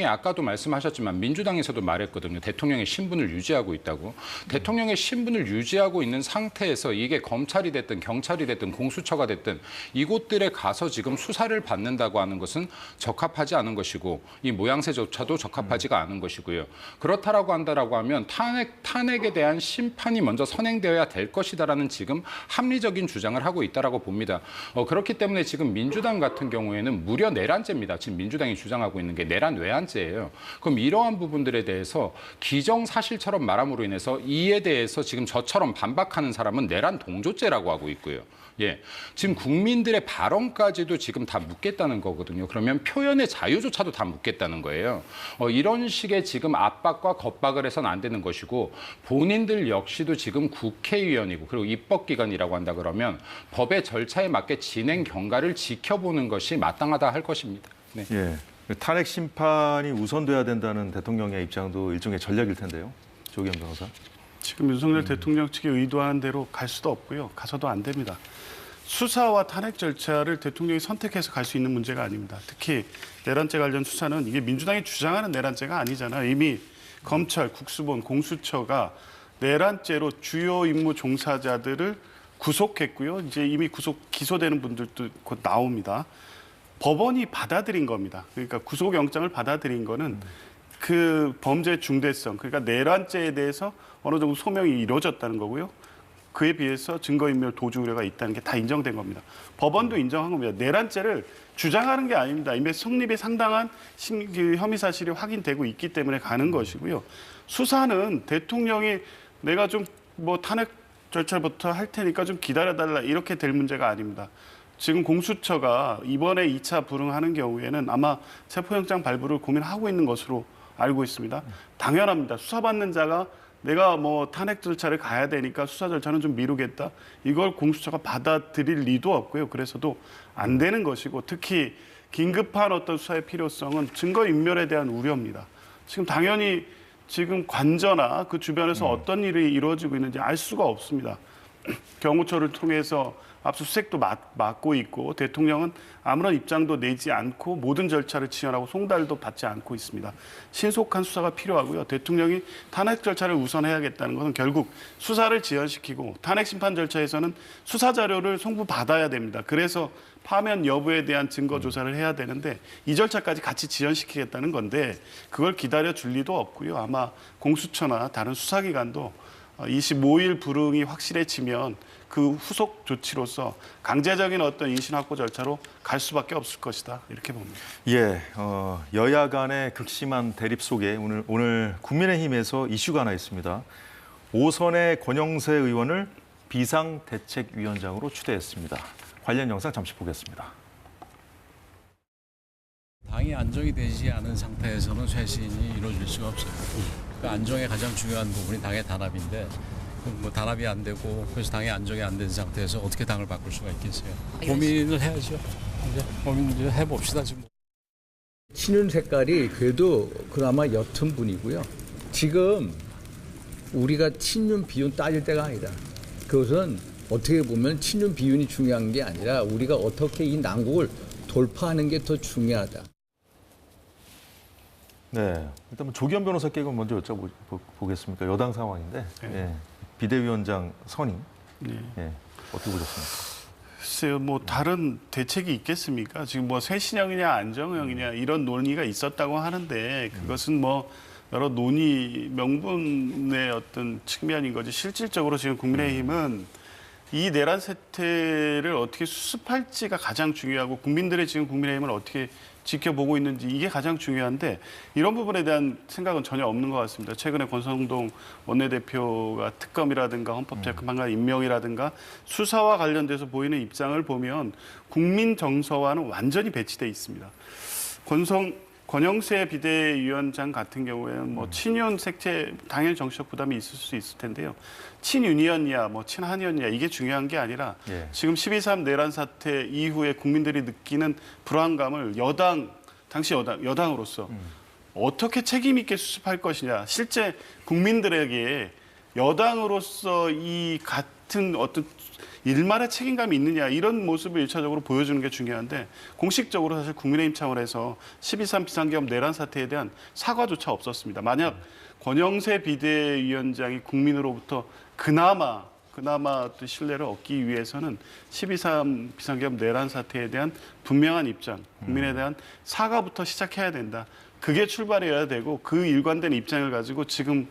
아까도 말씀하셨지만 민주당에서도 말했거든요. 대통령의 신분을 유지하고 있다고. 대통령의 신분을 유지하고 있는 상태에서 이게 검찰이 됐든 경찰이 됐든 공수처가 됐든 이곳들에 가서 지금 수사를 받는다고 하는 것은 적합하지 않은 것이고, 이 모양새조차도 적합하지가 않은 것이고요. 그렇다라고 한다라고 하면 탄핵에 대한 심판이 먼저 선행되어야 될 것이다라는 지금 합리적인 주장을 하고 있다라고 봅니다. 그렇기 때문에 지금 민주당 같은 경우에는 무려 내란죄입니다. 지금 민주당이 주장하고 있는 게 내란 외환죄예요. 그럼 이러한 부분들에 대해서 기정사실처럼 말함으로 인해서 이에 대해서 지금 저처럼 반박하는 사람은 내란 동조죄라고 하고 있고요. 예, 지금 국민들의 발언까지도 지금 다 묻겠다는 거거든요. 그러면 표현의 자유조차도 다 묻겠다는 거예요. 이런 식의 지금 압박과 겁박을 해서는 안 되는 것이고, 본인들 역시도 지금 국회의원이고 그리고 입법기관이라고 한다 그러면 법의 절차에 맞게 진행 경과를 지켜보는 것이 마땅하다 할 것입니다. 네. 예. 탄핵 심판이 우선돼야 된다는 대통령의 입장도 일종의 전략일 텐데요. 조기현 변호사. 지금 윤석열 대통령 측이 의도하는 대로 갈 수도 없고요. 가서도 안 됩니다. 수사와 탄핵 절차를 대통령이 선택해서 갈 수 있는 문제가 아닙니다. 특히 내란죄 관련 수사는 이게 민주당이 주장하는 내란죄가 아니잖아요. 이미 검찰, 국수본, 공수처가 내란죄로 주요 임무 종사자들을 구속했고요. 이제 이미 기소되는 분들도 곧 나옵니다. 법원이 받아들인 겁니다. 그러니까 구속영장을 받아들인 거는 그 범죄의 중대성, 그러니까 내란죄에 대해서 어느 정도 소명이 이루어졌다는 거고요. 그에 비해서 증거인멸 도주 우려가 있다는 게 다 인정된 겁니다. 법원도 인정한 겁니다. 내란죄를 주장하는 게 아닙니다. 이미 성립이 상당한 혐의 사실이 확인되고 있기 때문에 가는 것이고요. 수사는 대통령이 내가 좀 뭐 탄핵 절차부터 할 테니까 좀 기다려달라 이렇게 될 문제가 아닙니다. 지금 공수처가 이번에 2차 불응하는 경우에는 아마 체포영장 발부를 고민하고 있는 것으로 알고 있습니다. 당연합니다. 수사받는 자가 내가 뭐 탄핵 절차를 가야 되니까 수사 절차는 좀 미루겠다. 이걸 공수처가 받아들일 리도 없고요. 그래서도 안 되는 것이고 특히 긴급한 어떤 수사의 필요성은 증거인멸에 대한 우려입니다. 지금 당연히 지금 관저나 그 주변에서 어떤 일이 이루어지고 있는지 알 수가 없습니다. 경호처를 통해서 압수수색도 맡고 있고 대통령은 아무런 입장도 내지 않고 모든 절차를 지연하고 송달도 받지 않고 있습니다. 신속한 수사가 필요하고요. 대통령이 탄핵 절차를 우선해야겠다는 것은 결국 수사를 지연시키고 탄핵 심판 절차에서는 수사 자료를 송부받아야 됩니다. 그래서 파면 여부에 대한 증거 조사를 해야 되는데 이 절차까지 같이 지연시키겠다는 건데 그걸 기다려 줄 리도 없고요. 아마 공수처나 다른 수사기관도 25일 불응이 확실해지면 그 후속 조치로서 강제적인 어떤 인신 확보 절차로 갈 수밖에 없을 것이다 이렇게 봅니다. 예, 여야 간의 극심한 대립 속에 오늘 국민의힘에서 이슈가 하나 있습니다. 5선의 권영세 의원을 비상대책위원장으로 추대했습니다. 관련 영상 잠시 보겠습니다. 당이 안정이 되지 않은 상태에서는 쇄신이 이루어질 수가 없어요. 그 안정의 가장 중요한 부분이 당의 단합인데 뭐 단합이 안 되고 그래서 당의 안정이 안 된 상태에서 어떻게 당을 바꿀 수가 있겠어요. 고민을 해야죠. 이제 고민 좀 해봅시다 지금. 친윤 색깔이 그래도 그나마 옅은 분이고요. 지금 우리가 친윤 비윤 따질 때가 아니다. 그것은 어떻게 보면 친윤 비윤이 중요한 게 아니라 우리가 어떻게 이 난국을 돌파하는 게 더 중요하다. 네, 일단 조기현 변호사께 이건 먼저 여쭤보겠습니까? 여당 상황인데 예, 비대위원장 선임 예, 어떻게 보셨습니까? 글쎄요, 뭐 다른 대책이 있겠습니까? 지금 뭐 쇄신형이냐 안정형이냐 이런 논의가 있었다고 하는데 그것은 뭐 여러 논의 명분의 어떤 측면인 거지 실질적으로 지금 국민의힘은 이 내란 사태를 어떻게 수습할지가 가장 중요하고 국민들의 지금 국민의힘을 어떻게 지켜보고 있는지 이게 가장 중요한데 이런 부분에 대한 생각은 전혀 없는 것 같습니다. 최근에 권성동 원내대표가 특검이라든가 헌법재판관 임명이라든가 수사와 관련돼서 보이는 입장을 보면 국민 정서와는 완전히 배치돼 있습니다. 권영세 비대위원장 같은 경우에는 뭐 친윤 색채 당연히 정치적 부담이 있을 수 있을 텐데요. 친윤이었냐, 뭐 친한이었냐 이게 중요한 게 아니라 지금 12.3 내란 사태 이후에 국민들이 느끼는 불안감을 당시 여당으로서 어떻게 책임 있게 수습할 것이냐. 실제 국민들에게 여당으로서 이 같은 어떤 일말의 책임감이 있느냐 이런 모습을 1차적으로 보여주는 게 중요한데 공식적으로 사실 국민의힘 차원에서 12.3 비상계엄 내란 사태에 대한 사과조차 없었습니다. 만약 권영세 비대위원장이 국민으로부터 그나마 또 신뢰를 얻기 위해서는 12.3 비상계엄 내란 사태에 대한 분명한 입장, 국민에 대한 사과부터 시작해야 된다. 그게 출발이어야 되고 그 일관된 입장을 가지고 지금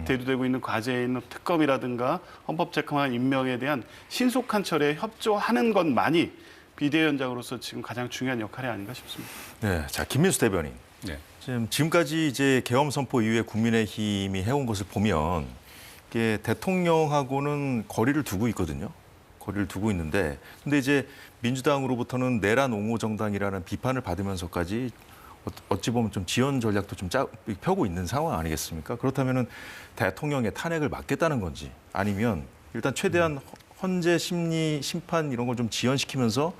대두되고 있는 과제에 있는 특검이라든가 헌법재판관 임명에 대한 신속한 처리에 협조하는 것만이 비대위원장으로서 지금 가장 중요한 역할이 아닌가 싶습니다. 네, 자 김민수 대변인. 네. 지금까지 이제 계엄 선포 이후에 국민의힘이 해온 것을 보면 이게 대통령하고는 거리를 두고 있거든요. 거리를 두고 있는데, 근데 이제 민주당으로부터는 내란 옹호 정당이라는 비판을 받으면서까지 어찌 보면 좀 지연 전략도 좀 펴고 있는 상황 아니겠습니까? 그렇다면은 대통령의 탄핵을 막겠다는 건지 아니면 일단 최대한 헌재 심리 심판 이런 걸 좀 지연시키면서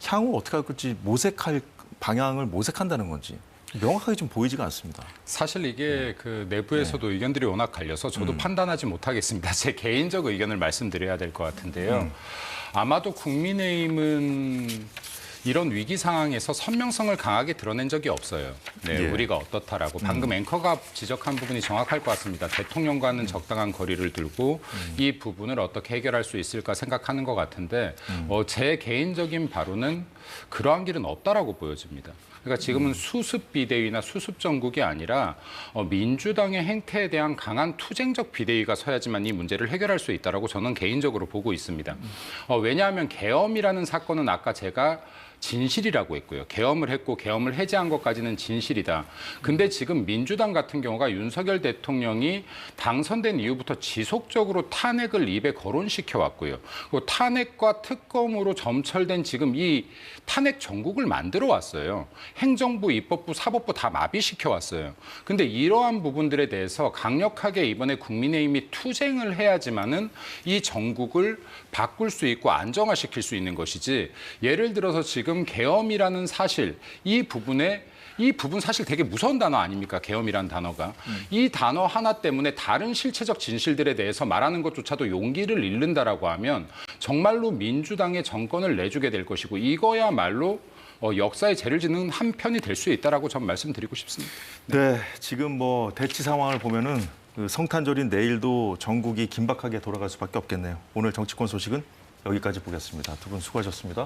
향후 어떻게 할 건지 모색할 방향을 모색한다는 건지 명확하게 좀 보이지가 않습니다. 사실 이게 그 내부에서도 의견들이 워낙 갈려서 저도 판단하지 못하겠습니다. 제 개인적 의견을 말씀드려야 될 것 같은데요. 아마도 국민의힘은 이런 위기 상황에서 선명성을 강하게 드러낸 적이 없어요. 네, 우리가 어떻다라고. 방금 앵커가 지적한 부분이 정확할 것 같습니다. 대통령과는 적당한 거리를 두고 이 부분을 어떻게 해결할 수 있을까 생각하는 것 같은데 제 개인적인 바로는 그러한 길은 없다라고 보여집니다. 그러니까 지금은 수습 비대위나 수습 정국이 아니라 민주당의 행태에 대한 강한 투쟁적 비대위가 서야지만 이 문제를 해결할 수 있다라고 저는 개인적으로 보고 있습니다. 왜냐하면 계엄이라는 사건은 아까 제가 진실이라고 했고요. 계엄을 했고 계엄을 해제한 것까지는 진실이다. 근데 지금 민주당 같은 경우가 윤석열 대통령이 당선된 이후부터 지속적으로 탄핵을 입에 거론시켜 왔고요. 그리고 탄핵과 특검으로 점철된 지금 이 탄핵 전국을 만들어 왔어요. 행정부, 입법부, 사법부 다 마비시켜 왔어요. 근데 이러한 부분들에 대해서 강력하게 이번에 국민의힘이 투쟁을 해야지만은 이 전국을 바꿀 수 있고 안정화시킬 수 있는 것이지, 예를 들어서 지금 계엄이라는 사실, 이 부분 사실 되게 무서운 단어 아닙니까? 계엄이라는 단어가. 이 단어 하나 때문에 다른 실체적 진실들에 대해서 말하는 것조차도 용기를 잃는다라고 하면 정말로 민주당의 정권을 내주게 될 것이고, 이거야말로 역사에 죄를 짓는 한 편이 될 수 있다라고 전 말씀드리고 싶습니다. 네, 지금 뭐 대치 상황을 보면은 그 성탄절인 내일도 전국이 긴박하게 돌아갈 수밖에 없겠네요. 오늘 정치권 소식은 여기까지 보겠습니다. 두 분 수고하셨습니다.